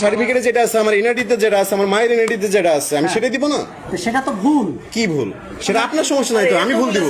সার্টিফিকেটে যেটা আছে, আমার এনআইডিতে যেটা আছে, আমার মায়ের এনআইডিতে যেটা আছে, আমি সেটাই দিব না। সেটা তো ভুল। কি ভুল? সেটা আপনার সমস্যা নাই তো, আমি ভুল দিব।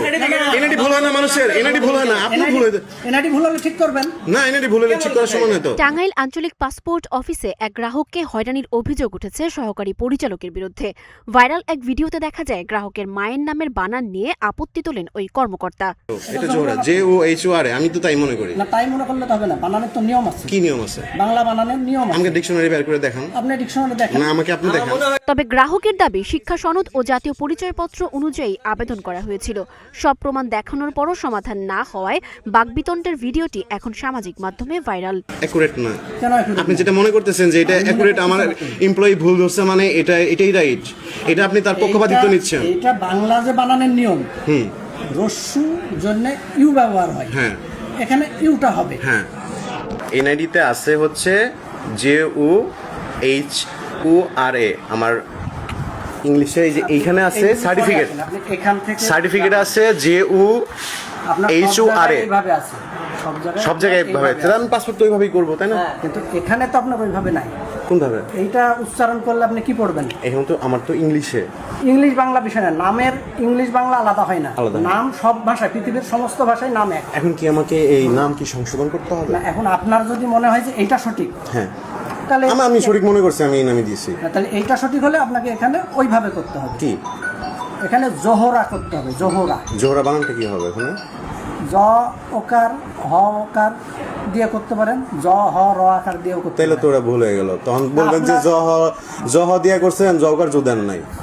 এনআইডি ভুল হয় না মানুষের, এনআইডি ভুল হয় না, আপনার ভুল হয়। এনআইডি ভুল হলে ঠিক করবেন না, এনআইডি ভুল হলে ঠিক করার সময় নাই তো। টাঙ্গাইল আঞ্চলিক পাসপোর্ট অফিসে এক গ্রাহককে হয়রানির অভিযোগ উঠেছে সহকারী পরিচালকের বিরুদ্ধে। ভাইরাল এক ভিডিওতে দেখা যায় গ্রাহকের মায়ের নামের বানান নিয়ে আপত্তি তোলেন ওই কর্মকর্তা। এটা জোহরা, JOHOR, আমি তো তাই মনে করি। না, তাই মনে করলে তো হবে না, বানানের তো নিয়ম আছে। কি নিয়ম আছে? বাংলা বানানের নিয়ম আছে। আমাকে ডিকশনারি বের করে দেখান। আপনি ডিকশনারি দেখেন না, আমাকে আপনি দেখান। তবে গ্রাহকের দাবি শিক্ষা সনদ ও জাতীয় পরিচয়পত্র অনুযায়ী আবেদন করা হয়েছিল। সব প্রমাণ দেখানোর পরও সমাধান না হওয়ায় বাকবিতণ্ডের ভিডিওটি এখন সামাজিক মাধ্যমে ভাইরাল। অ্যাকুরেট না। কেন accurate আপনি না? যেটা মনে করতেছেন যে এটা অ্যাকুরেট, আমার এমপ্লয়ি ভুল ধরছে মানে এটাই রাইট, এটা আপনি তার পক্ষপাতিত্ব নিচ্ছেন। এটা বাংলা যে বানানের নিয়ম, রস্যু জন্য ইউ ব্যবহার হয়, হ্যাঁ এখানে ইউটা হবে। হ্যাঁ, এনআইডিতে আছে হচ্ছে JOHORA। আমার ইংলিশে এই যে এইখানে আছে সার্টিফিকেট, আপনি এখান থেকে সার্টিফিকেট আছে আপনার JOHORA। এইভাবে আছে সব জায়গায় এইভাবে, তাহলে আমি পাসপোর্ট তো ওইভাবেই করবো, তাই না? কিন্তু এখানে তো আপনার ওইভাবে নাই। কোনভাবে? এইটা উচ্চারণ করলে আপনি কি পড়বেন? এখন তো আমার তো ইংলিশে। ইংলিশ বাংলা বিষয় না, নামের ইংলিশ বাংলা আলাদা হয় না। আলাদা হয়। নাম সব ভাষায়, পৃথিবীর সমস্ত ভাষায় নাম এক। এখন কি আমাকে এই নাম কি সংশোধন করতে হবে? না, এখন আপনার যদি মনে হয় যে এইটা সঠিক, হ্যাঁ, তাহলে আমি সঠিক মনে করছি, আমি এই নামে দিয়েছি। তাহলে এইটা সঠিক হলে আপনাকে এখানে ওইভাবে করতে হবে। কি এখানে জোহরা করতে হবে, জোহরা। জোহরা বানানটা কি হবে এখানে? জ ওকার হ ওকার দিয়ে করতে পারেন, জ হ র আকার দিয়েও করতে তাইলে তো পারেন। ওরা ভুল হয়ে গেল, তখন বলবেন যে জহ দিয়ে করছেন, জহকার জোদান নাই।